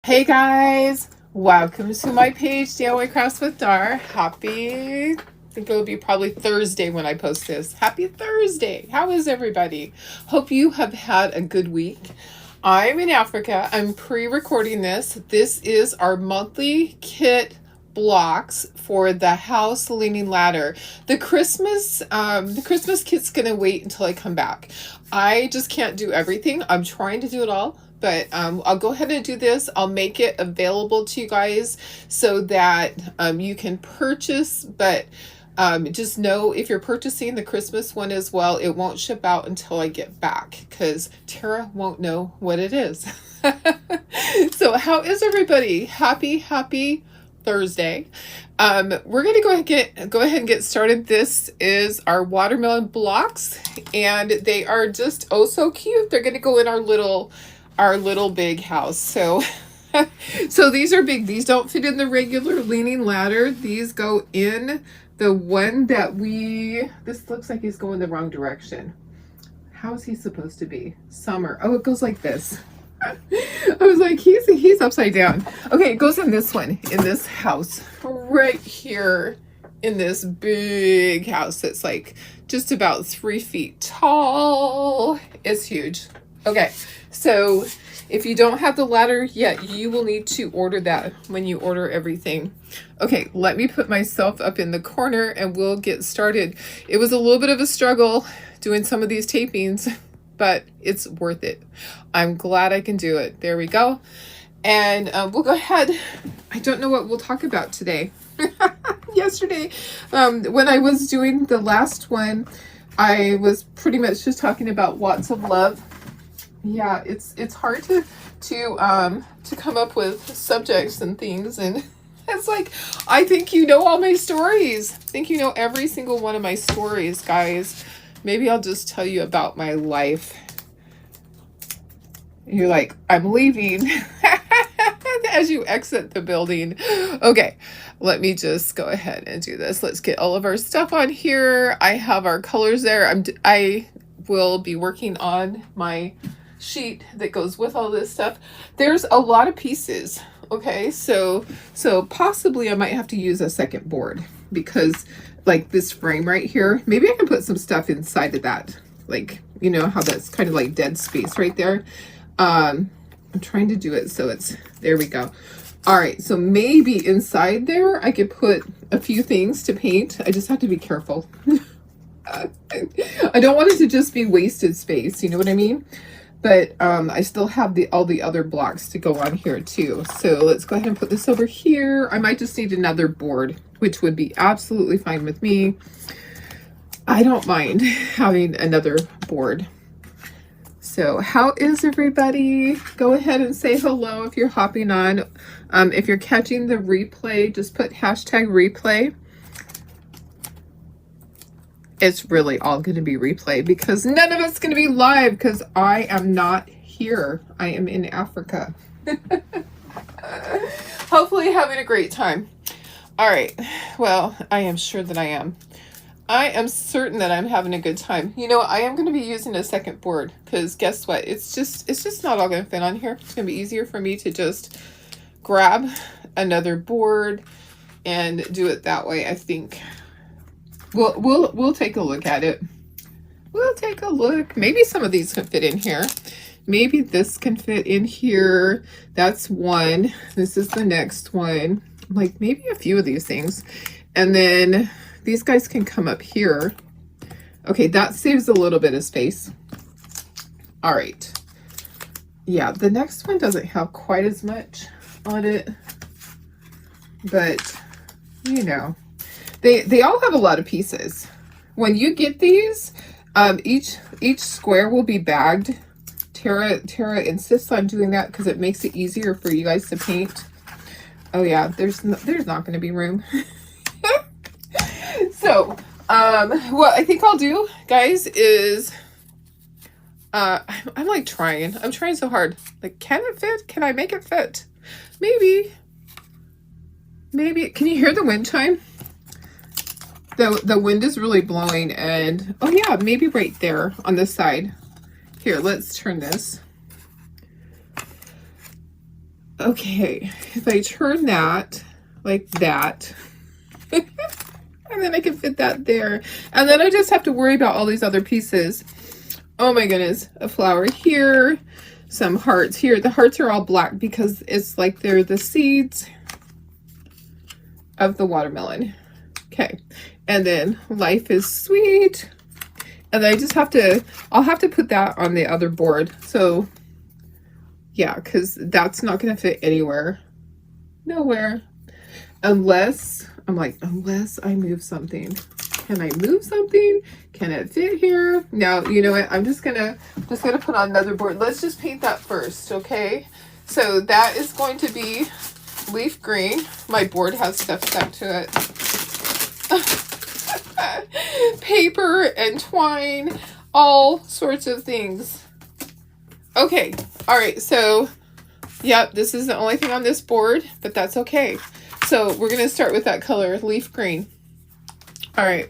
Hey guys, welcome to my page, DIY Crafts with Dar. Happy, I think it'll be probably Thursday when I post this. Happy Thursday. How is everybody? Hope you have had a good week. I'm in Africa. I'm pre-recording this. This is our monthly kit blocks for the house leaning ladder. The Christmas kit's gonna wait until I come back. I just can't do everything. I'm trying to do it all, but I'll go ahead and do this. I'll make it available to you guys so that you can purchase, but just know if you're purchasing the Christmas one as well, it won't ship out until I get back because Tara won't know what it is. So how is everybody? Happy Thursday. We're gonna go ahead and get started. This is our watermelon blocks, and they are just oh so cute. They're gonna go in our little big house. So so these are big. These don't fit in the regular leaning ladder. These go in the one that this looks like he's going the wrong direction. How is he supposed to be? Summer. Oh, it goes like this. I was like, he's upside down. Okay, it goes in this one, in this house right here, in this big house that's like just about 3 feet tall. It's huge. Okay, so if you don't have the ladder yet, you will need to order that when you order everything. Okay, let me put myself up in the corner and we'll get started. It was a little bit of a struggle doing some of these tapings, but it's worth it. I'm glad I can do it. There we go. And we'll go ahead. I don't know what we'll talk about today. Yesterday, when I was doing the last one, I was pretty much just talking about Watts of Love. Yeah, it's hard to come up with subjects and things, and it's like, I think you know all my stories. I think you know every single one of my stories, guys. Maybe I'll just tell you about my life. You're like, I'm leaving as you exit the building. Okay, let me just go ahead and do this. Let's get all of our stuff on here. I have our colors there. I will be working on my sheet that goes with all this stuff. There's a lot of pieces. Okay, so possibly I might have to use a second board because like this frame right here, maybe I can put some stuff inside of that. Like, you know how that's kind of like dead space right there. I'm trying to do it so it's, there we go. All right, so maybe inside there I could put a few things to paint. I just have to be careful. I don't want it to just be wasted space, you know what I mean? But I still have all the other blocks to go on here too. So let's go ahead and put this over here. I might just need another board, which would be absolutely fine with me. I don't mind having another board. So how is everybody? Go ahead and say hello if you're hopping on. If you're catching the replay, just put hashtag replay. It's really all going to be replay because none of it's going to be live because I am not here. I am in Africa. Hopefully having a great time. All right. Well, I am sure that I am. I am certain that I'm having a good time. You know, I am going to be using a second board because guess what? It's just not all going to fit on here. It's going to be easier for me to just grab another board and do it that way, I think. We'll take a look at it. We'll take a look. Maybe some of these can fit in here. Maybe this can fit in here. That's one. This is the next one. Like maybe a few of these things. And then these guys can come up here. Okay, that saves a little bit of space. All right. Yeah, the next one doesn't have quite as much on it. But, you know. They all have a lot of pieces. When you get these, each square will be bagged. Tara insists on doing that because it makes it easier for you guys to paint. Oh yeah, there's not going to be room. So, what I think I'll do, guys, is I'm like trying. I'm trying so hard. Like, can it fit? Can I make it fit? Maybe. Can you hear the wind chime? The wind is really blowing, and oh yeah, maybe right there on this side. Here, let's turn this. Okay, if I turn that like that, and then I can fit that there. And then I just have to worry about all these other pieces. Oh my goodness, a flower here, some hearts here. The hearts are all black because it's like they're the seeds of the watermelon. Okay, and then life is sweet. And then I just have to, I'll have to put that on the other board. So yeah, because that's not going to fit anywhere. Nowhere. Unless, I'm like, unless I move something. Can I move something? Can it fit here? No, you know what? I'm just gonna put on another board. Let's just paint that first, okay? So that is going to be leaf green. My board has stuff stuck to it. Paper and twine, all sorts of things. Okay, all right, so yep, this is the only thing on this board, but that's okay. So we're gonna start with that color, leaf green. All right,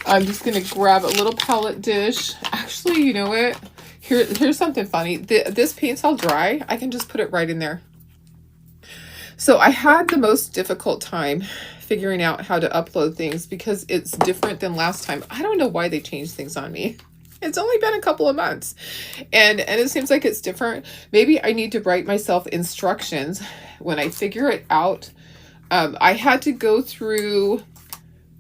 I'm just gonna grab a little palette dish. Actually, you know what? Here's something funny. This paint's all dry. I can just put it right in there. So I had the most difficult time figuring out how to upload things because it's different than last time. I don't know why they changed things on me. It's only been a couple of months and it seems like it's different. Maybe I need to write myself instructions when I figure it out. I had to go through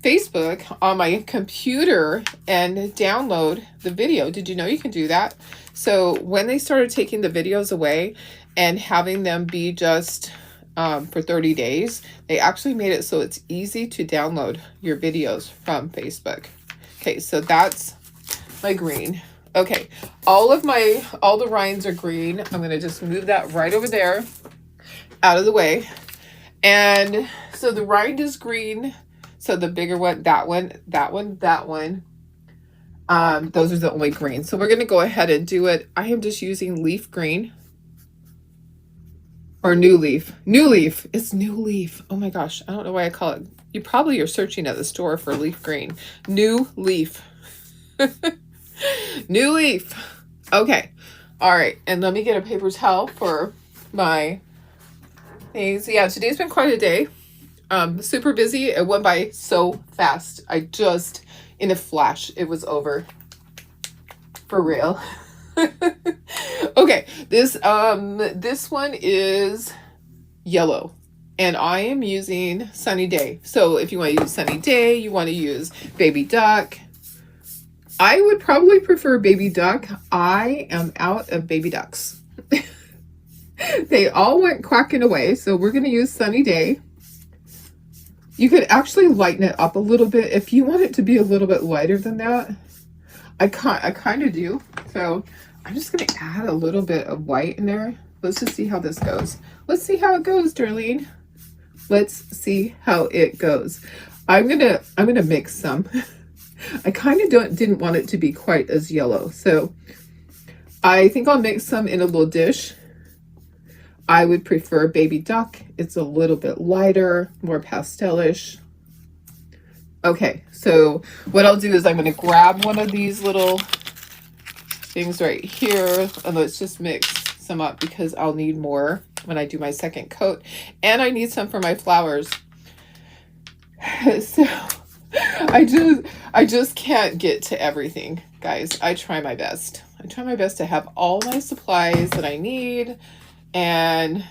Facebook on my computer and download the video. Did you know you can do that? So when they started taking the videos away and having them be just for 30 days, they actually made it so it's easy to download your videos from Facebook. Okay, so that's my green. Okay, all the rinds are green. I'm gonna just move that right over there out of the way. And so the rind is green. So the bigger one, that one, that one, that one. Those are the only green. So we're gonna go ahead and do it. I am just using leaf green. Or new leaf. New leaf. It's new leaf. Oh my gosh. I don't know why I call it. You probably are searching at the store for leaf green. New leaf. New leaf. Okay. All right. And let me get a paper towel for my things. Yeah, today's been quite a day. Super busy. It went by so fast. I just, in a flash, it was over. For real. Okay, this one is yellow and I am using Sunny Day. So if you want to use Sunny Day, you want to use Baby Duck. I would probably prefer Baby Duck. I am out of baby ducks. They all went quacking away, so we're going to use Sunny Day. You could actually lighten it up a little bit if you want it to be a little bit lighter than that. I kind of do. So I'm just going to add a little bit of white in there. Let's just see how this goes. Let's see how it goes, Darlene. Let's see how it goes. I'm gonna mix some. I kind of didn't want it to be quite as yellow. So I think I'll mix some in a little dish. I would prefer Baby Duck. It's a little bit lighter, more pastelish. Okay, so what I'll do is I'm going to grab one of these little things right here and let's just mix some up because I'll need more when I do my second coat. And I need some for my flowers. So I just can't get to everything, guys. I try my best. I try my best to have all my supplies that I need and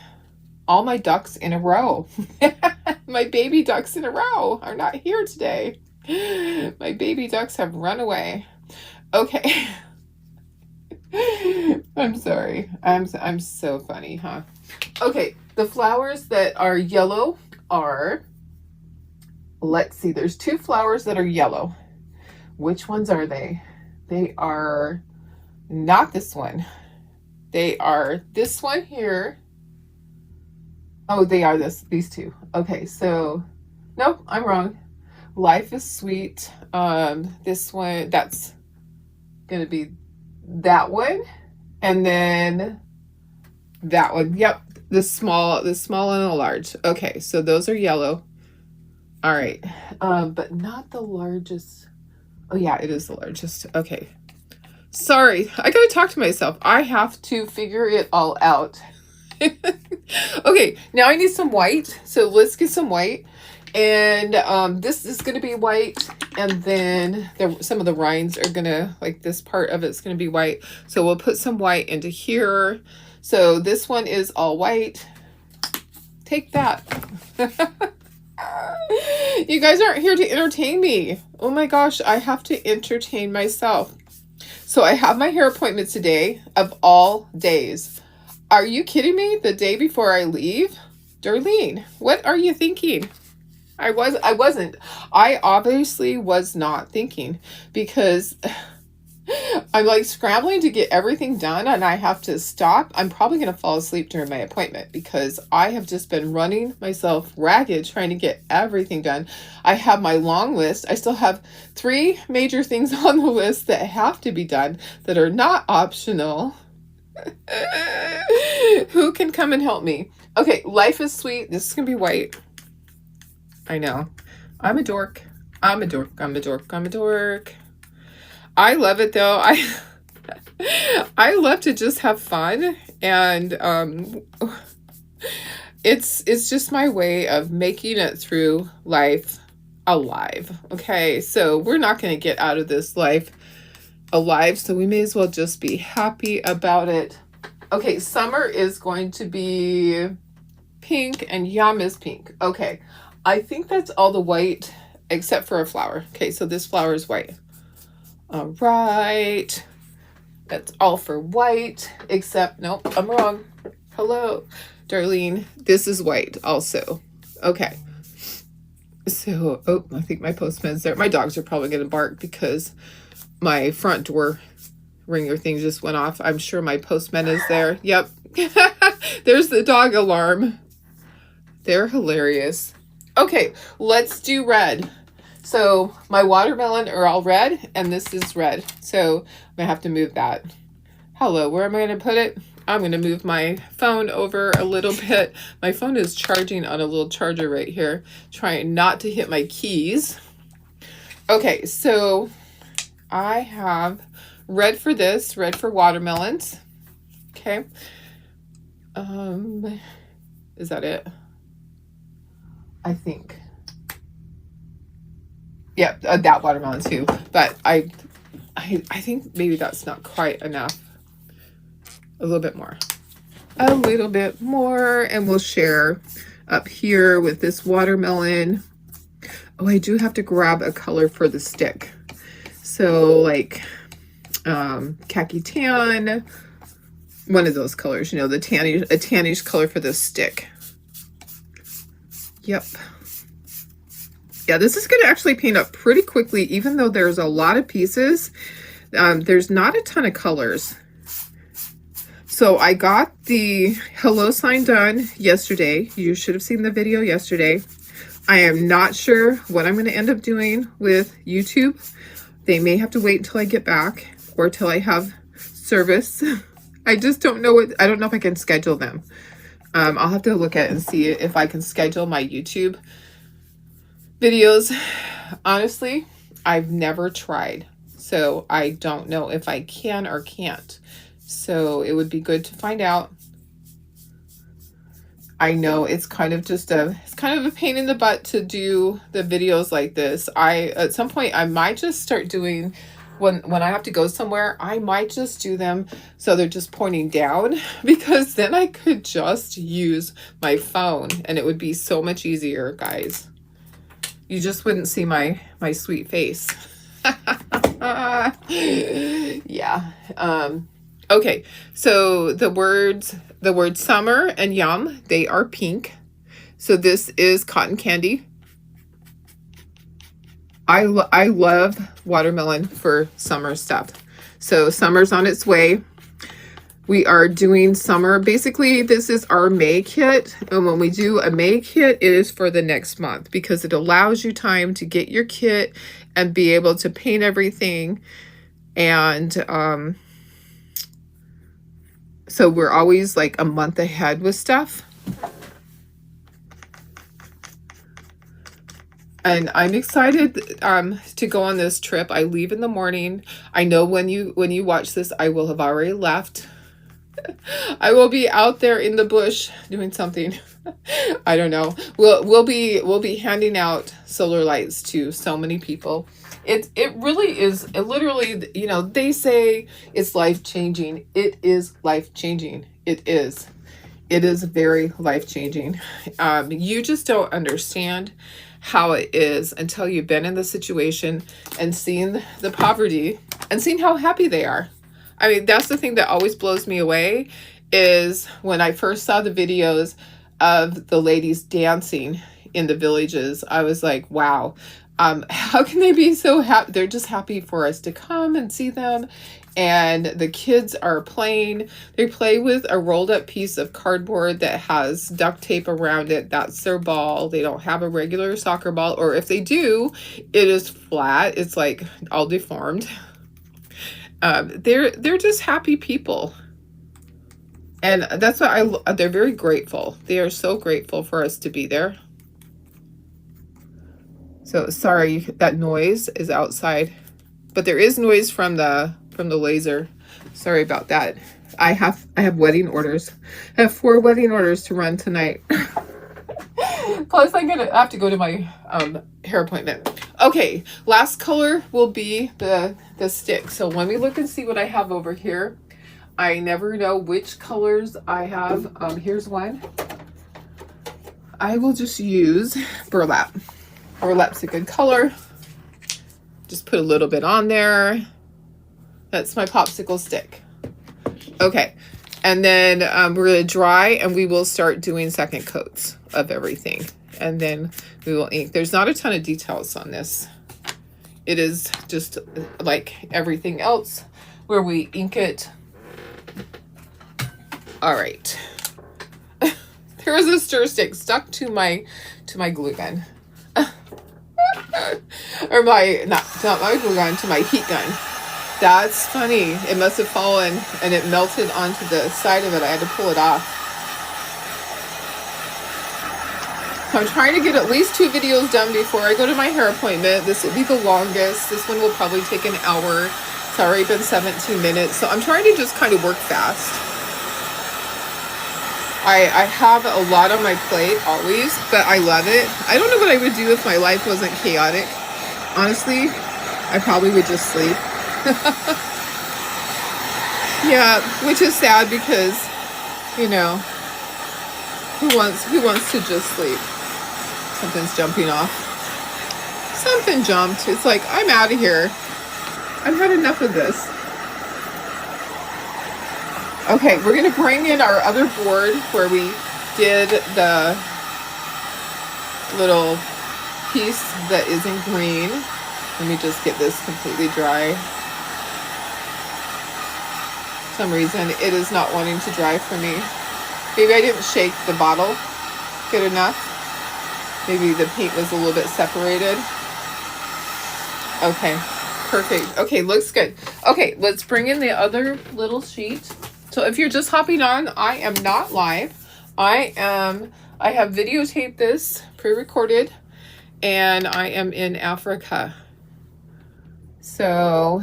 all my ducks in a row. My baby ducks in a row are not here today. My baby ducks have run away. Okay. I'm sorry. I'm so funny, huh? Okay, the flowers that are yellow are, let's see, there's two flowers that are yellow. Which ones are they? They are not this one. They are this one here. Oh, they are these two. Okay, so, nope, I'm wrong. Life is Sweet. This one, that's gonna be that one. And then that one. Yep, the small and the large. Okay, so those are yellow. All right, but not the largest. Oh yeah, it is the largest. Okay. Sorry, I gotta talk to myself. I have to figure it all out. Okay, now I need some white. So let's get some white. And this is going to be white. And then some of the rinds are going to, like this part of it's going to be white. So we'll put some white into here. So this one is all white. Take that. You guys aren't here to entertain me. Oh my gosh, I have to entertain myself. So I have my hair appointment today of all days. Are you kidding me? The day before I leave? Darlene, what are you thinking? I wasn't. I obviously was not thinking, because I'm like scrambling to get everything done and I have to stop. I'm probably going to fall asleep during my appointment because I have just been running myself ragged trying to get everything done. I have my long list. I still have 3 major things on the list that have to be done that are not optional. Who can come and help me? Okay, life is sweet. This is going to be white. I know. I'm a dork. I'm a dork. I'm a dork. I'm a dork. I love it though. I love to just have fun, and it's just my way of making it through life alive. Okay, so we're not going to get out of this life alive, so we may as well just be happy about it. Okay, summer is going to be pink and Yum is pink. Okay, I think that's all the white except for a flower. Okay, so this flower is white. All right, that's all for white, except, nope, I'm wrong. Hello, Darlene, this is white also. Okay, so, oh, I think my postman's there. My dogs are probably going to bark because my front door ringer thing just went off. I'm sure my postman is there. Yep, there's the dog alarm. They're hilarious. Okay, let's do red. So my watermelon are all red, and this is red. So I'm gonna have to move that. Hello, where am I gonna put it? I'm gonna move my phone over a little bit. My phone is charging on a little charger right here, trying not to hit my keys. Okay, so I have red for this, red for watermelons. Okay. Is that it? I think. Yeah, that watermelon too, but I think maybe that's not quite enough. A little bit more. A little bit more, and we'll share up here with this watermelon. Oh, I do have to grab a color for the stick. So like khaki tan, one of those colors, you know, the tannish, a tannish color for the stick. Yep. Yeah, this is going to actually paint up pretty quickly, even though there's a lot of pieces. There's not a ton of colors. So I got the hello sign done yesterday. You should have seen the video yesterday. I am not sure what I'm going to end up doing with YouTube. They may have to wait until I get back or till I have service. I just don't know what, I don't know if I can schedule them. I'll have to look at it and see if I can schedule my YouTube videos. Honestly, I've never tried, so I don't know if I can or can't. So it would be good to find out. I know it's kind of a pain in the butt to do the videos like this. At some point I might just start doing, when I have to go somewhere, I might just do them so they're just pointing down, because then I could just use my phone and it would be so much easier, guys. You just wouldn't see my sweet face. Yeah. Okay, so the words summer and yum, they are pink. So this is cotton candy. I love watermelon for summer stuff. So summer's on its way. We are doing summer. Basically, this is our May kit. And when we do a May kit, it is for the next month, because it allows you time to get your kit and be able to paint everything. And so we're always like a month ahead with stuff. And I'm excited to go on this trip. I leave in the morning. I know when you watch this, I will have already left. I will be out there in the bush doing something. I don't know. We'll be handing out solar lights to so many people. It really is, it literally, you know, they say it's life-changing. It is life-changing. It is. It is very life-changing. You just don't understand how it is until you've been in the situation and seen the poverty and seen how happy they are. I mean, that's the thing that always blows me away, is when I first saw the videos of the ladies dancing in the villages. I was like, wow, how can they be so happy? They're just happy for us to come and see them. And the kids are playing. They play with a rolled up piece of cardboard that has duct tape around it. That's their ball. They don't have a regular soccer ball, or if they do, it is flat. It's like all deformed. They're just happy people. And that's why they're very grateful. They are so grateful for us to be there. So sorry, that noise is outside, but there is noise from the laser. Sorry about that. I have wedding orders. I have 4 wedding orders to run tonight. Plus I'm gonna have to go to my hair appointment. Okay, last color will be the stick. So let me look and see what I have over here. I never know which colors I have. Here's one. I will just use burlap. Burlap's a good color. Just put a little bit on there. That's my popsicle stick. Okay, and then we're gonna dry and we will start doing second coats of everything. And then we will ink. There's not a ton of details on this. It is just like everything else where we ink it. All right. There was a stir stick stuck to my glue gun. Or not my glue gun, to my heat gun. That's funny. It must have fallen and it melted onto the side of it. I had to pull it off. So I'm trying to get at least 2 videos done before I go to my hair appointment. This will be the longest. This one will probably take an hour. It's already been 17 minutes. So I'm trying to just kind of work fast. I have a lot on my plate always, but I love it. I don't know what I would do if my life wasn't chaotic. Honestly, I probably would just sleep. Yeah, which is sad because, you know, who wants to just sleep? Something's jumping off. Something jumped. It's like, I'm out of here. I've had enough of this. Okay, we're going to bring in our other board where we did the little piece that is in green. Let me just get this completely dry. For some reason, it is not wanting to dry for me. Maybe I didn't shake the bottle good enough. Maybe the paint was a little bit separated. Okay, perfect. Okay, looks good. Okay, let's bring in the other little sheet. So if you're just hopping on, I am not live. I have videotaped this, pre-recorded, and I am in Africa. So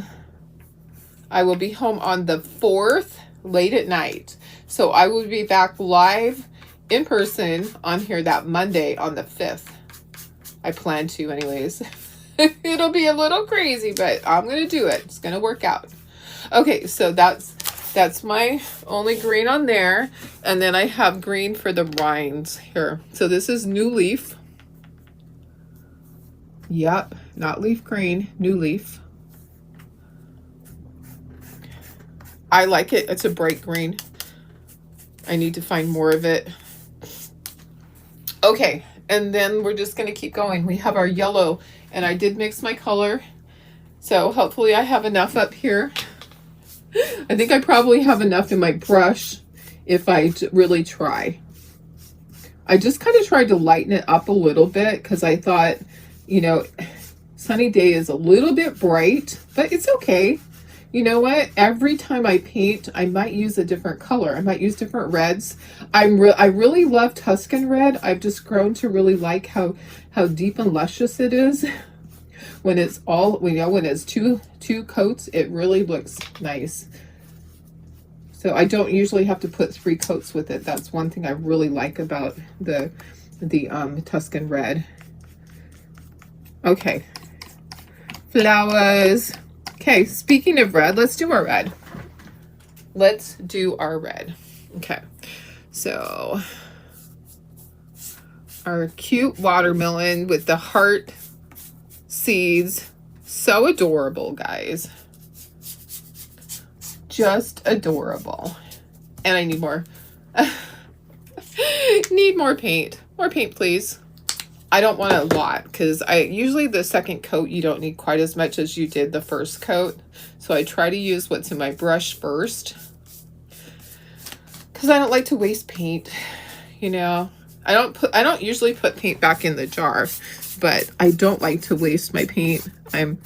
I will be home on the 4th, late at night. So I will be back live in person on here that Monday on the 5th. I plan to anyways. It'll be a little crazy, but I'm going to do it. It's going to work out. Okay, so that's my only green on there. And then I have green for the rinds here. So this is New Leaf. Yep, not leaf green, New Leaf. I like it. It's a bright green. I need to find more of it. Okay, and then we're just going to keep going. We have our yellow, and I did mix my color. So hopefully I have enough up here. I think I probably have enough in my brush if I really try. I just kind of tried to lighten it up a little bit because I thought, you know, Sunny Day is a little bit bright, but it's okay. You know what? Every time I paint, I might use a different color. I might use different reds. I really love Tuscan red. I've just grown to really like how deep and luscious it is. When it's all, you know, when it's two coats, it really looks nice. So I don't usually have to put 3 coats with it. That's one thing I really like about the Tuscan Red. Okay. Flowers. Okay, speaking of red, let's do our red. Let's do our red. Okay. So our cute watermelon with the heart seeds. So adorable, guys. Just adorable. And I need more. Need more paint. More paint, please. I don't want a lot because usually the second coat you don't need quite as much as you did the first coat. So I try to use what's in my brush first because I don't like to waste paint. You know, I don't usually put paint back in the jar, but I don't like to waste my paint. I'm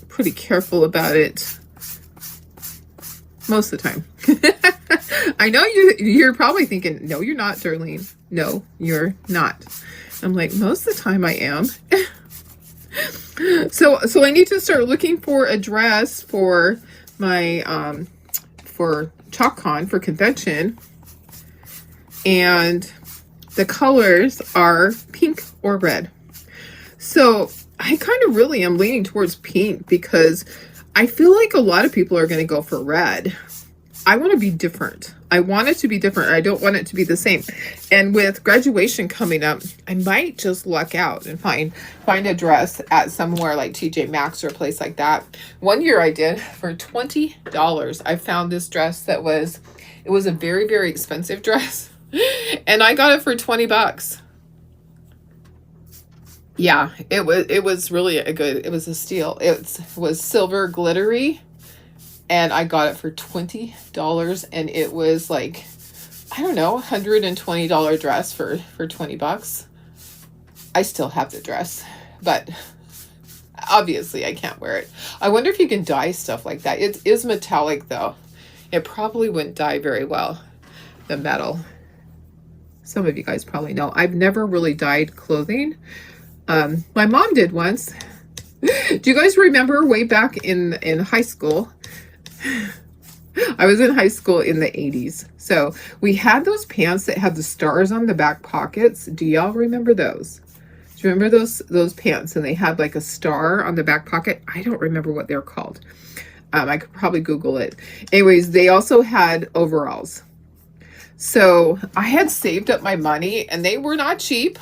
pretty careful about it most of the time. I know you're probably thinking, no, you're not, Darlene. No, you're not. I'm like, most of the time I am. So I need to start looking for a dress for my for ChalkCon, for convention. And the colors are pink or red. So I kind of really am leaning towards pink because I feel like a lot of people are going to go for red. I want to be different. I want it to be different. I don't want it to be the same. And with graduation coming up, I might just luck out and find a dress at somewhere like TJ Maxx or a place like that. One year I did for $20. I found this dress that was a very, very expensive dress. And I got it for $20. Yeah, it was really it was a steal. It was silver glittery. And I got it for $20, and it was like, I don't know, $120 dress for $20. I still have the dress, but obviously I can't wear it. I wonder if you can dye stuff like that. It is metallic though. It probably wouldn't dye very well, the metal. Some of you guys probably know. I've never really dyed clothing. My mom did once. Do you guys remember way back in high school? I was in high school in the 80s. So we had those pants that had the stars on the back pockets. Do y'all remember those? Do you remember those pants? And they had like a star on the back pocket. I don't remember what they're called. I could probably Google it. Anyways, they also had overalls. So I had saved up my money, and they were not cheap.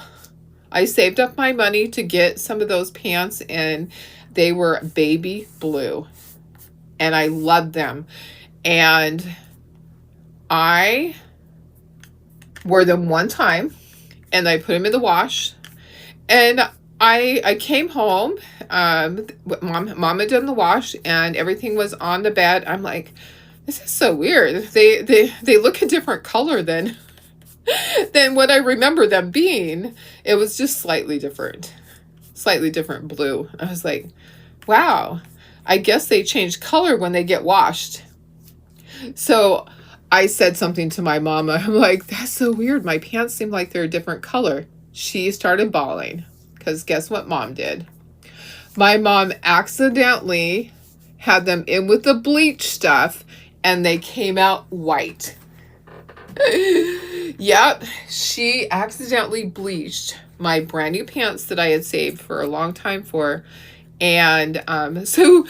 I saved up my money to get some of those pants, and they were baby blue. And I loved them. And I wore them one time, and I put them in the wash. And I came home. Mom had done the wash, and everything was on the bed. I'm like, this is so weird. They look a different color than what I remember them being. It was just slightly different blue. I was like, wow. I guess they change color when they get washed. So I said something to my mama. I'm like, that's so weird. My pants seem like they're a different color. She started bawling because guess what mom did? My mom accidentally had them in with the bleach stuff, and they came out white. Yep, she accidentally bleached my brand new pants that I had saved for a long time for. And so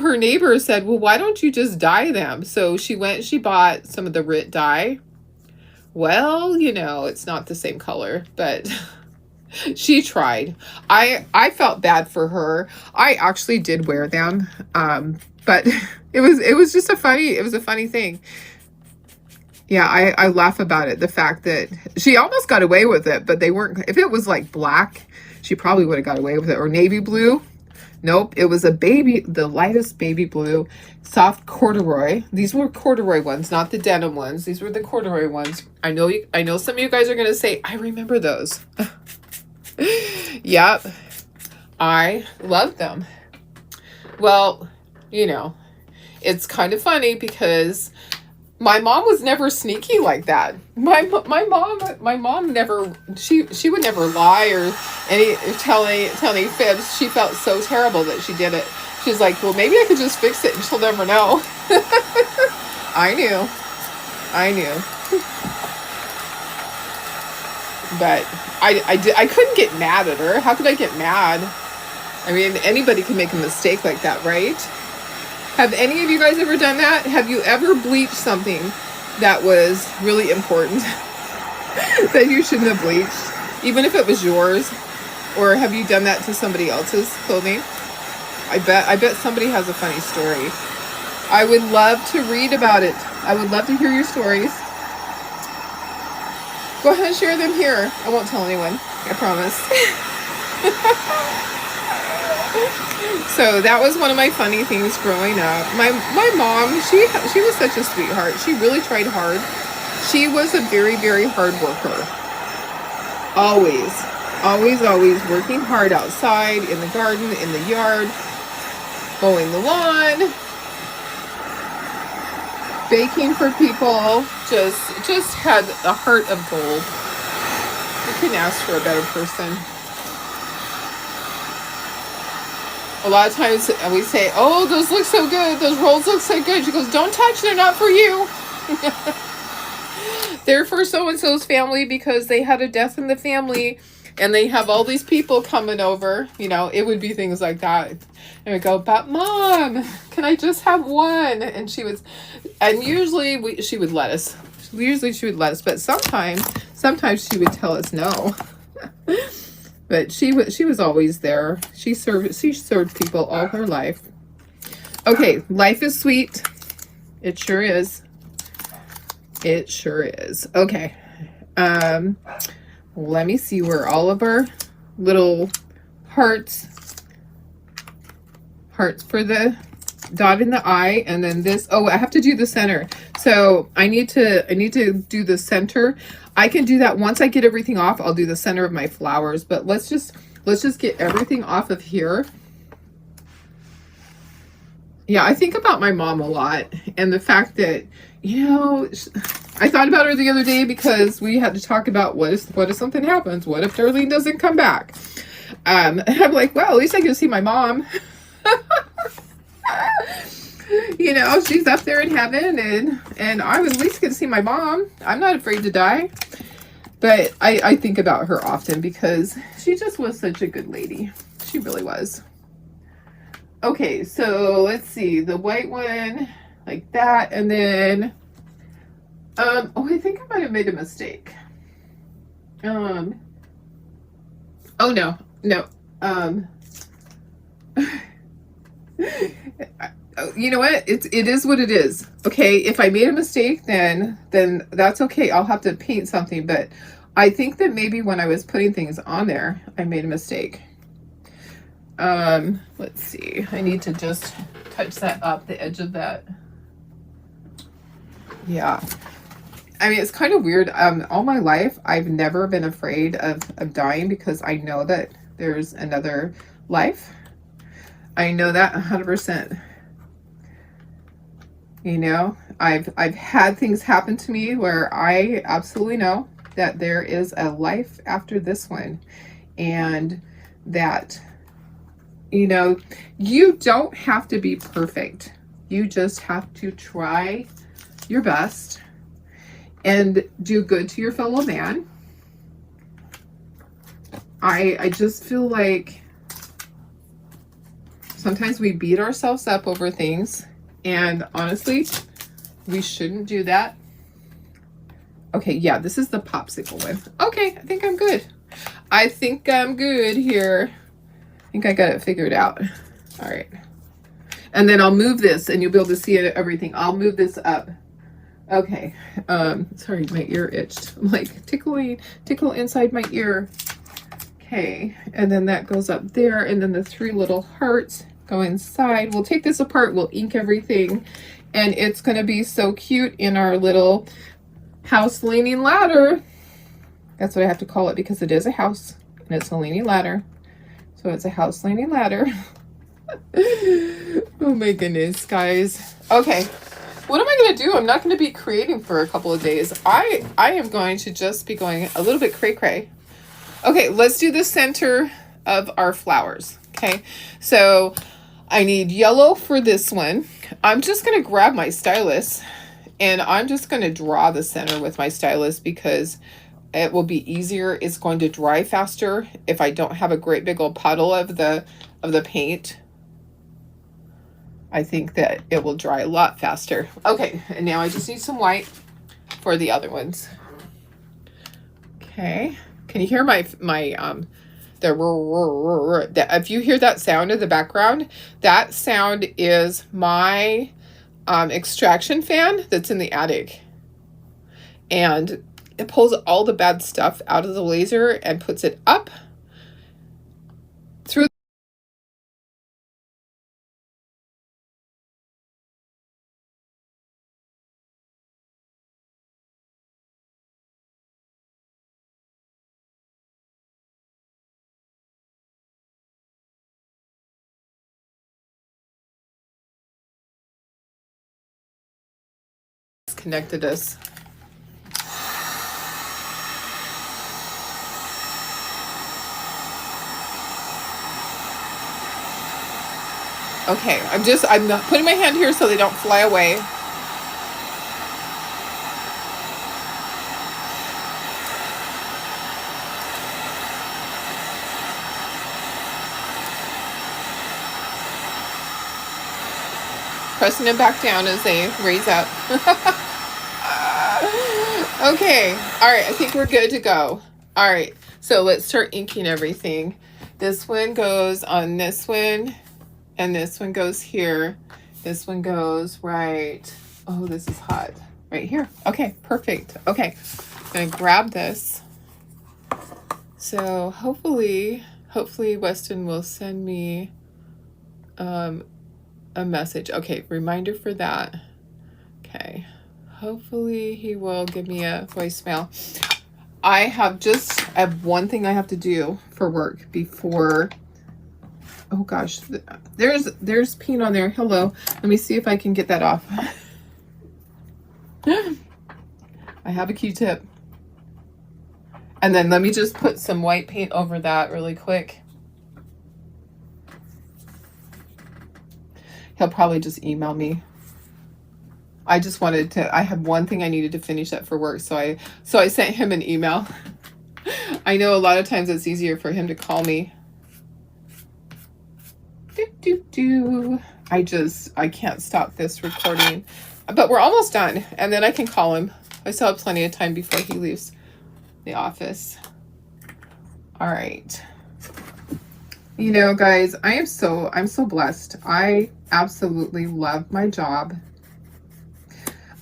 her neighbor said, well, why don't you just dye them? So she went and she bought some of the RIT dye. Well, you know, it's not the same color, but she tried. I felt bad for her. I actually did wear them. But it was just a funny thing. Yeah, I laugh about it. The fact that she almost got away with it, but they weren't. If it was like black, she probably would have got away with it, or navy blue. Nope, it was the lightest baby blue, soft corduroy. These were corduroy ones, not the denim ones. These were the corduroy ones. I know some of you guys are going to say, I remember those. Yep, I love them. Well, you know, it's kind of funny because my mom was never sneaky like that. My mom never, she would never lie or tell any fibs. She felt so terrible that she did it. She's like, well, maybe I could just fix it and she'll never know. I knew. I knew. But I couldn't get mad at her. How could I get mad? I mean, anybody can make a mistake like that, right? Have any of you guys ever done that? Have you ever bleached something that was really important that you shouldn't have bleached, even if it was yours? Or have you done that to somebody else's clothing? I bet somebody has a funny story. I would love to read about it. I would love to hear your stories. Go ahead and share them here. I won't tell anyone, I promise. So that was one of my funny things growing up. My mom, she was such a sweetheart. She really tried hard. She was a very, very hard worker. Always working hard outside, in the garden, in the yard, mowing the lawn, baking for people. Just had a heart of gold. You couldn't ask for a better person. A lot of times we say, oh, those look so good. Those rolls look so good. She goes, don't touch. They're not for you. They're for so-and-so's family because they had a death in the family and they have all these people coming over. You know, it would be things like that. And we go, but Mom, can I just have one? And usually she would let us. Usually she would let us, but sometimes she would tell us no. But she was always there. She served people all her life. Okay, life is sweet. It sure is. It sure is. Okay. Let me see where all of our little hearts for the dot in the eye, and then this. Oh, I have to do the center. So I need to do the center. I can do that once I get everything off. I'll do the center of my flowers, but let's just get everything off of here. Yeah, I think about my mom a lot, and the fact that, you know, I thought about her the other day because we had to talk about what if something happens? What if Darlene doesn't come back? And I'm like, well, at least I can see my mom. You know, she's up there in heaven, and I at least can see my mom. I'm not afraid to die. But I think about her often because she just was such a good lady. She really was. Okay, so let's see. The white one, like that. And then, oh, I think I might have made a mistake. Oh, no. You know what? It is what it is. Okay, if I made a mistake, then that's okay. I'll have to paint something, but I think that maybe when I was putting things on there, I made a mistake. Let's see. I need to just touch that up, the edge of that. Yeah. I mean, it's kind of weird. All my life, I've never been afraid of dying because I know that there's another life. I know that 100%. You know, I've had things happen to me where I absolutely know that there is a life after this one, and that, you know, you don't have to be perfect. You just have to try your best and do good to your fellow man. I just feel like sometimes we beat ourselves up over things, and honestly, we shouldn't do that. Okay, yeah, this is the popsicle one. Okay, I think I'm good. I think I'm good here. I think I got it figured out. All right. And then I'll move this and you'll be able to see everything. I'll move this up. Okay. Sorry, my ear itched. I'm like tickle inside my ear. Okay, and then that goes up there, and then the 3 little hearts go inside. We'll take this apart, we'll ink everything, and it's going to be so cute in our little house leaning ladder. That's what I have to call it because it is a house and it's a leaning ladder. So it's a house leaning ladder. Oh my goodness, guys. Okay, what am I going to do? I'm not going to be creating for a couple of days. I am going to just be going a little bit cray-cray. Okay, let's do the center of our flowers. Okay, so I need yellow for this one. I'm just going to grab my stylus And I'm just going to draw the center with my stylus because it will be easier. It's going to dry faster if I don't have a great big old puddle of the paint. I think that it will dry a lot faster. Okay, and now I just need some white for the other ones. Okay, can you hear if you hear that sound in the background, that sound is my extraction fan that's in the attic. And it pulls all the bad stuff out of the laser and puts it up through. Connected us. Okay, I'm putting my hand here so they don't fly away. Pressing them back down as they raise up. Okay, all right, I think we're good to go. All right, so let's start inking everything. This one goes on this one, and this one goes here. This one goes right, oh, this is hot, right here. Okay, perfect. Okay, I'm gonna grab this. So hopefully Weston will send me a message. Okay, reminder for that. Okay, hopefully he will give me a voicemail. I have one thing I have to do for work before. Oh gosh, there's paint on there. Hello, let me see if I can get that off. I have a Q-tip. And then let me just put some white paint over that really quick. He'll probably just email me. I had one thing I needed to finish up for work, so I sent him an email. I know a lot of times it's easier for him to call me. I can't stop this recording. But we're almost done, and then I can call him. I still have plenty of time before he leaves the office. All right. You know, guys, I'm so blessed. I absolutely love my job.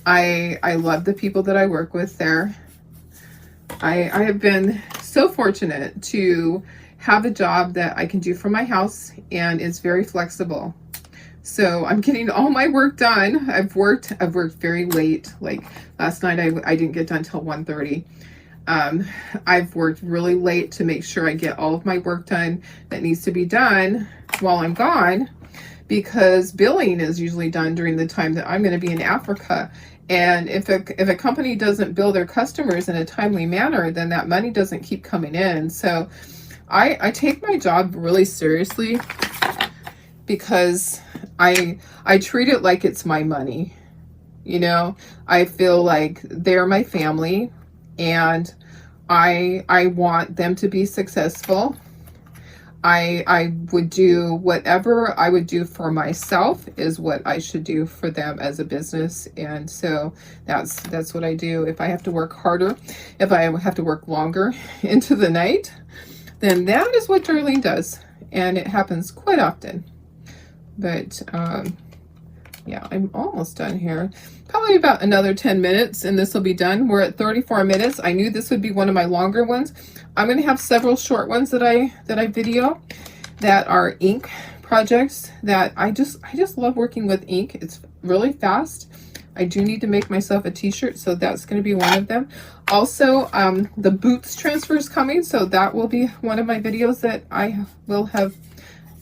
I love the people that I work with there. I have been so fortunate to have a job that I can do from my house, and it's very flexible. So I'm getting all my work done. I've worked very late. Like last night, I didn't get done till 1:30. I've worked really late to make sure I get all of my work done that needs to be done while I'm gone, because billing is usually done during the time that I'm going to be in Africa. And if a company doesn't bill their customers in a timely manner, then that money doesn't keep coming in. So I take my job really seriously, because I treat it like it's my money. You know, I feel like they're my family, and I want them to be successful. I would do whatever I would do for myself is what I should do for them as a business. And so that's what I do. If I have to work harder, if I have to work longer into the night, then that is what Darlene does. And it happens quite often. But yeah, I'm almost done here. Probably about another 10 minutes and this will be done. We're at 34 minutes. I knew this would be one of my longer ones. I'm going to have several short ones that I video that are ink projects that I just love working with ink. It's really fast. I do need to make myself a t-shirt, so that's going to be one of them. Also, the boots transfer is coming, so that will be one of my videos that I will have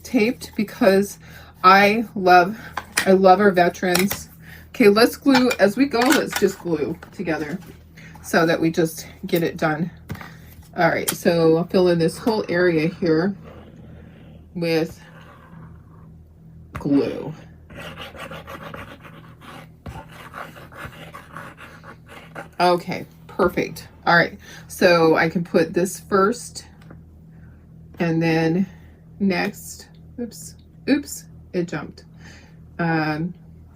taped, because I love our veterans. Okay, let's glue as we go. Let's just glue together so that we just get it done. All right, so I'll fill in this whole area here with glue. Okay, perfect. All right, so I can put this first and then next. Oops, it jumped. And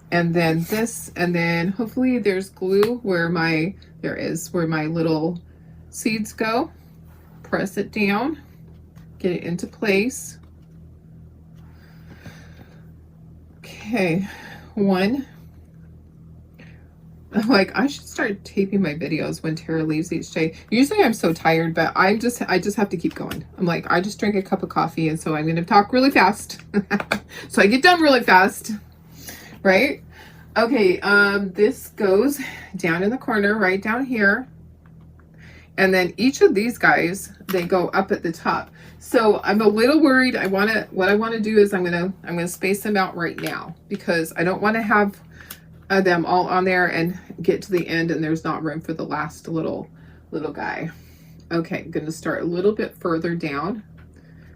then this, and then hopefully there's glue where my, where my little seeds go. Press it down, get it into place. Okay, one. I'm like, I should start taping my videos when Tara leaves each day. Usually I'm so tired, but I just have to keep going. I'm like, I just drank a cup of coffee, and so I'm going to talk really fast. So I get done really fast, right? Okay, this goes down in the corner, right down here. And then each of these guys, they go up at the top. So I'm a little worried. What I want to do is I'm going to space them out right now, because I don't want to have them all on there and get to the end and there's not room for the last little guy. Okay, I'm going to start a little bit further down,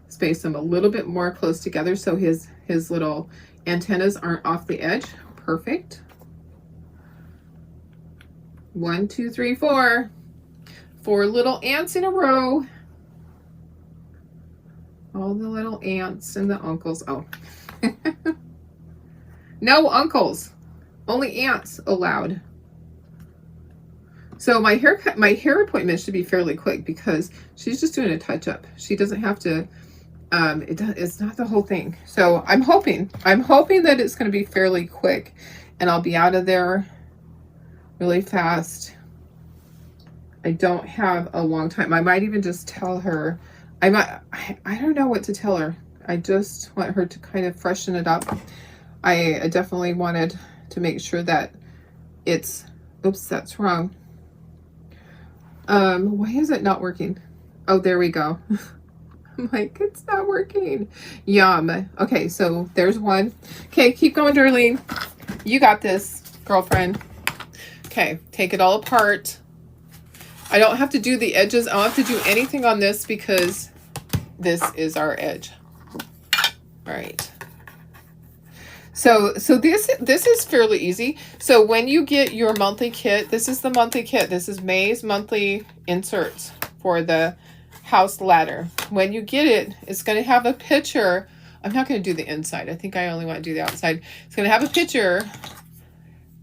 space them a little bit more close together so his little antennas aren't off the edge. Perfect. 1, 2, 3, 4. 4 little ants in a row. All the little aunts and the uncles. Oh. No uncles. Only ants allowed. So my hair appointment should be fairly quick because she's just doing a touch up. She doesn't have to, it's not the whole thing. So I'm hoping that it's going to be fairly quick and I'll be out of there really fast. I don't have a long time. I might even just tell her, I don't know what to tell her. I just want her to kind of freshen it up. I definitely wanted to make sure that it's, oops, that's wrong. Why is it not working? Oh, there we go. I'm like, it's not working. Yum. Okay, so there's one. Okay, keep going, Darlene. You got this, girlfriend. Okay, take it all apart. I don't have to do the edges. I don't have to do anything on this because this is our edge. All right. So this is fairly easy. So when you get your monthly kit, this is the monthly kit. This is May's monthly inserts for the house ladder. When you get it, it's going to have a picture. I'm not going to do the inside. I think I only want to do the outside. It's going to have a picture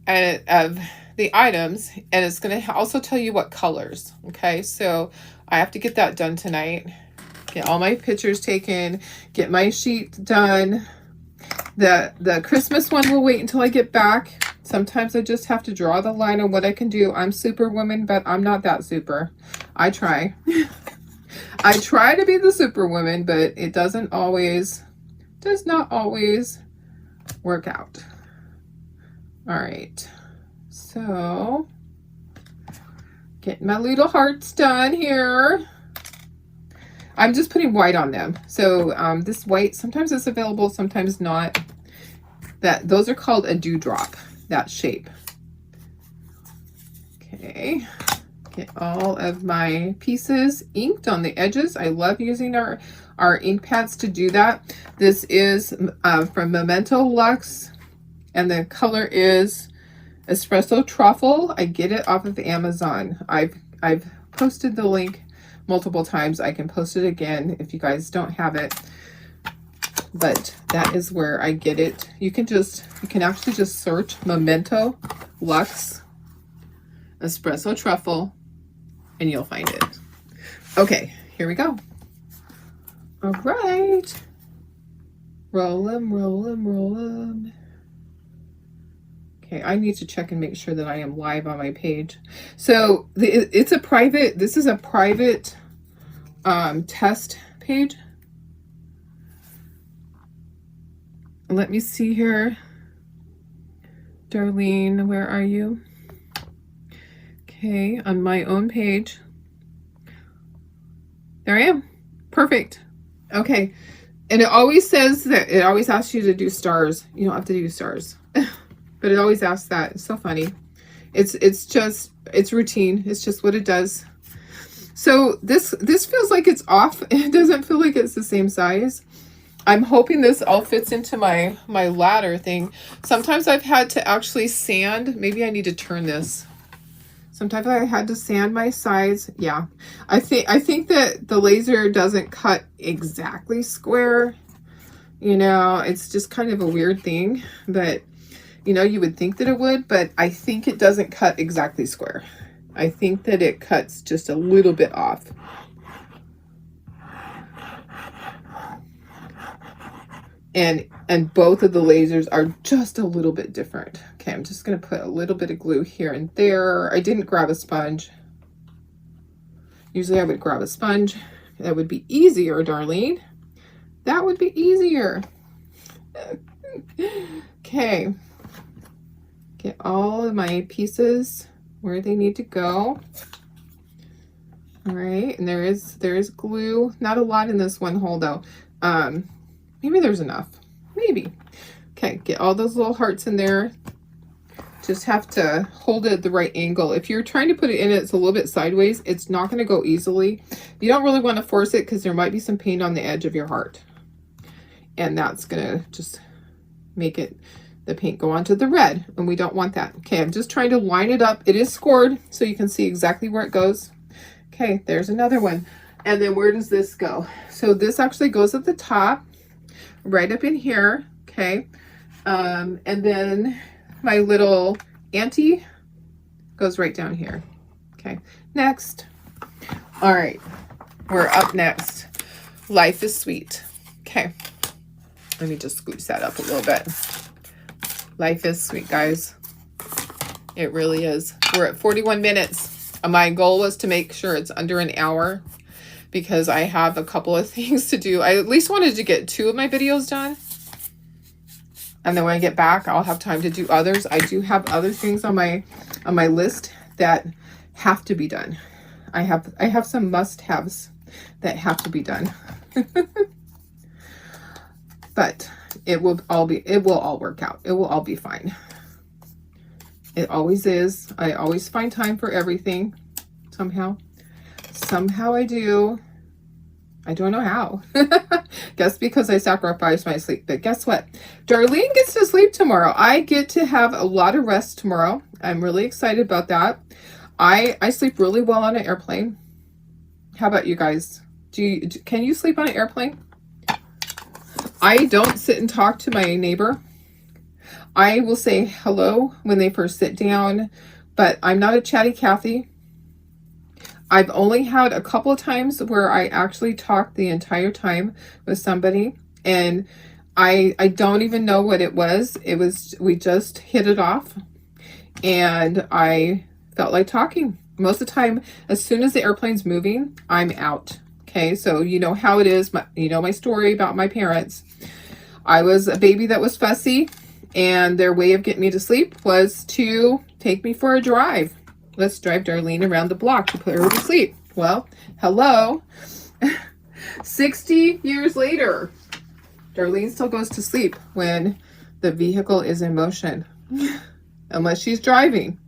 of the items, and it's going to also tell you what colors. Okay, so I have to get that done tonight. Get all my pictures taken. Get my sheet done. The Christmas one will wait until I get back. Sometimes I just have to draw the line on what I can do. I'm Superwoman, but I'm not that super. I try. I try to be the Superwoman, but it does not always work out. All right. So, getting my little hearts done here. I'm just putting white on them. So this white, sometimes it's available, sometimes not. Those are called a dewdrop, that shape. Okay, get all of my pieces inked on the edges. I love using our ink pads to do that. This is from Memento Luxe, and the color is Espresso Truffle. I get it off of Amazon. I've posted the link multiple times. I can post it again if you guys don't have it, but that is where I get it. You can actually just search Memento Luxe Espresso Truffle and you'll find it. Okay, here we go. All right, roll them, roll them, roll them. Okay, I need to check and make sure that I am live on my page. So this is a private test page. Let me see here. Darlene, where are you? Okay, on my own page. There I am. Perfect. Okay. And it always says that, it always asks you to do stars. You don't have to do stars. But it always asks that. It's so funny. It's routine. It's just what it does. So this feels like it's off. It doesn't feel like it's the same size. I'm hoping this all fits into my ladder thing. Sometimes I've had to actually sand. Maybe I need to turn this Sometimes I had to sand my sides. Yeah, I think that the laser doesn't cut exactly square. You know, it's just kind of a weird thing, but you know, you would think that it would, but I think it doesn't cut exactly square. I think that it cuts just a little bit off. And both of the lasers are just a little bit different. Okay, I'm just going to put a little bit of glue here and there. I didn't grab a sponge. Usually I would grab a sponge. That would be easier, Darlene. That would be easier. Okay. Get all of my pieces where they need to go. All right, and there is glue. Not a lot in this one hole though. Maybe there's enough. Maybe. Okay, get all those little hearts in there. Just have to hold it at the right angle. If you're trying to put it in, it's a little bit sideways. It's not going to go easily. You don't really want to force it because there might be some paint on the edge of your heart. And that's going to just make the paint go onto the red. And we don't want that. Okay, I'm just trying to line it up. It is scored so you can see exactly where it goes. Okay, there's another one. And then where does this go? So this actually goes at the top. Right up in here, okay, and then my little ante goes right down here. Okay, next. All right, we're up next. Life is Sweet. Okay, let me just squeeze that up a little bit. Life is sweet, guys. It really is. We're at 41 minutes. My goal was to make sure it's under an hour, because I have a couple of things to do. I at least wanted to get 2 of my videos done. And then when I get back, I'll have time to do others. I do have other things on my list that have to be done. I have some must-haves that have to be done. But it will all work out. It will all be fine. It always is. I always find time for everything somehow. Somehow I do. I don't know how. Guess because I sacrifice my sleep. But guess what? Darlene gets to sleep tomorrow. I get to have a lot of rest tomorrow. I'm really excited about that. I sleep really well on an airplane. How about you guys? Can you sleep on an airplane? I don't sit and talk to my neighbor. I will say hello when they first sit down, but I'm not a chatty Cathy. I've only had a couple of times where I actually talked the entire time with somebody, and I don't even know what it was. We just hit it off, and I felt like talking. Most of the time, as soon as the airplane's moving, I'm out. Okay, so you know how it is. You know my story about my parents. I was a baby that was fussy, and their way of getting me to sleep was to take me for a drive. Let's drive Darlene around the block to put her to sleep. Well, hello. 60 years later, Darlene still goes to sleep when the vehicle is in motion, unless she's driving.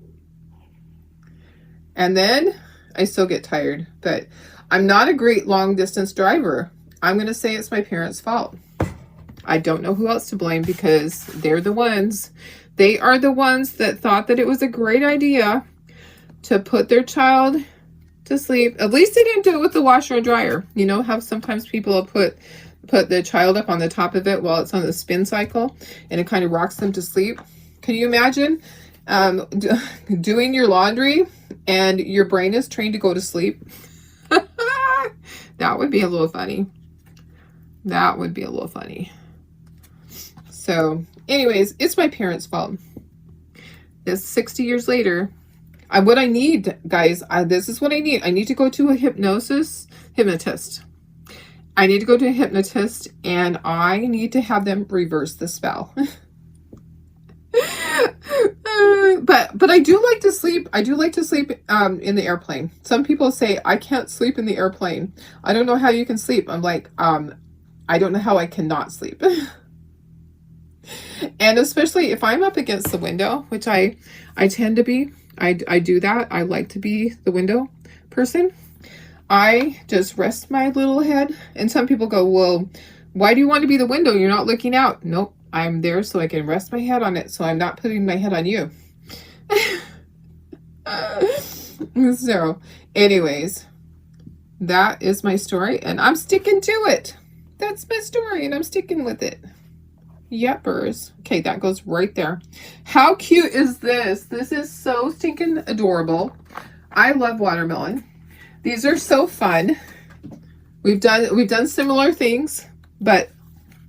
And then I still get tired, but I'm not a great long distance driver. I'm going to say it's my parents' fault. I don't know who else to blame, because they're the ones. They are the ones that thought that it was a great idea to put their child to sleep. At least they didn't do it with the washer and dryer. You know how sometimes people will put the child up on the top of it while it's on the spin cycle, and it kind of rocks them to sleep. Can you imagine doing your laundry and your brain is trained to go to sleep? That would be a little funny. That would be a little funny. So anyways, it's my parents' fault. It's 60 years later. What I need, guys, this is what I need. I need to go to a hypnotist. I need to go to a hypnotist, and I need to have them reverse the spell. But I do like to sleep. I do like to sleep in the airplane. Some people say I can't sleep in the airplane. I don't know how you can sleep. I'm like, I don't know how I cannot sleep. And especially if I'm up against the window, which I tend to be. I do that. I like to be the window person. I just rest my little head. And some people go, well, why do you want to be the window? You're not looking out. Nope. I'm there so I can rest my head on it, so I'm not putting my head on you. So anyways, that is my story, and I'm sticking to it. That's my story, and I'm sticking with it. Yepers. Okay, that goes right there. How cute is this? This is so stinking adorable. I love watermelon. These are so fun. We've done similar things, but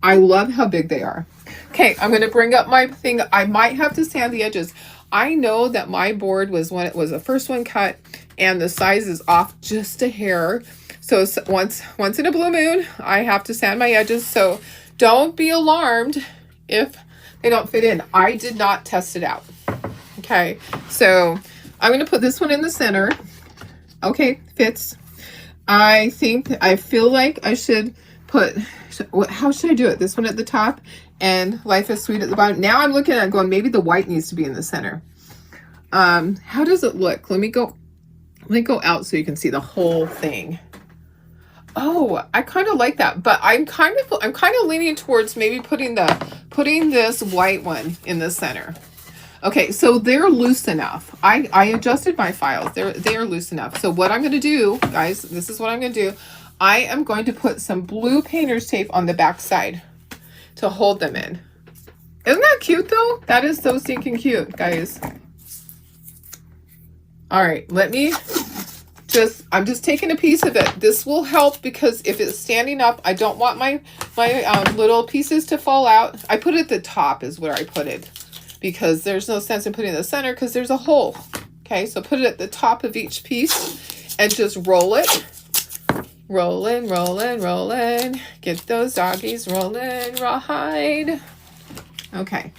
I love how big they are. Okay, I'm going to bring up my thing. I might have to sand the edges. I know that my board was when it was the first one cut, and the size is off just a hair. So once in a blue moon, I have to sand my edges. So don't be alarmed if they don't fit in. I did not test it out. Okay, so I'm going to put this one in the center. Okay, fits. I feel like I should put, how should I do it? This one at the top and Life is Sweet at the bottom. Now I'm looking at it going, maybe the white needs to be in the center. How does it look? Let me go out so you can see the whole thing. Oh, I kind of like that, but I'm kind of leaning towards maybe putting this white one in the center. Okay, so they're loose enough. I adjusted my files. They are loose enough. So what I'm going to do, guys, this is what I'm going to do. I am going to put some blue painter's tape on the back side to hold them in. Isn't that cute though? That is so stinking cute, guys. All right, I'm just taking a piece of it. This will help because if it's standing up, I don't want my little pieces to fall out. I put it at the top is where I put it because there's no sense in putting it in the center because there's a hole. Okay, so put it at the top of each piece and just roll it. Rolling, rolling, rolling. Get those doggies rolling, rawhide. Okay.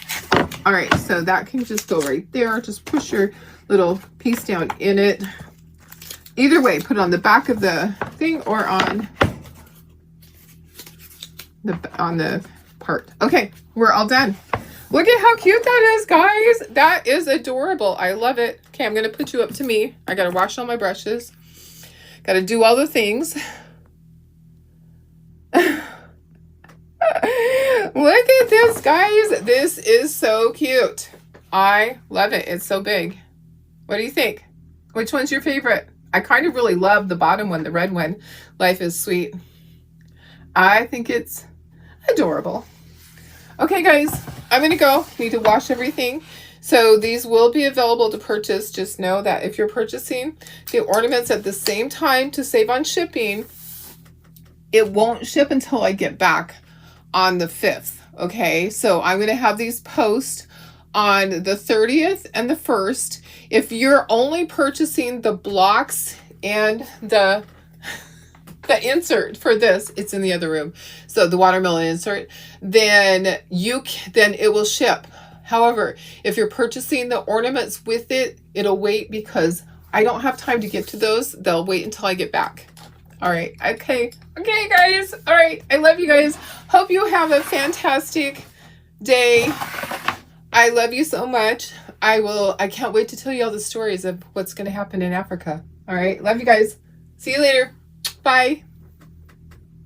All right, so that can just go right there. Just push your little piece down in it. Either way, put it on the back of the thing or on the part. Okay, we're all done. Look at how cute that is, guys. That is adorable. I love it. Okay, I'm going to put you up to me. I got to wash all my brushes. Got to do all the things. Look at this, guys. This is so cute. I love it. It's so big. What do you think? Which one's your favorite? I kind of really love the bottom one, the red one. Life is Sweet. I think it's adorable. Okay, guys, I'm going to go. Need to wash everything. So these will be available to purchase. Just know that if you're purchasing the ornaments at the same time to save on shipping, it won't ship until I get back on the 5th. Okay, so I'm going to have these post on the 30th and the 1st. If you're only purchasing the blocks and the insert for this, it's in the other room. So the watermelon insert, then it will ship. However, if you're purchasing the ornaments with it, it'll wait because I don't have time to get to those. They'll wait until I get back. All right. Okay, guys. All right. I love you guys. Hope you have a fantastic day. I love you so much. I can't wait to tell you all the stories of what's going to happen in Africa. All right. Love you guys. See you later. Bye.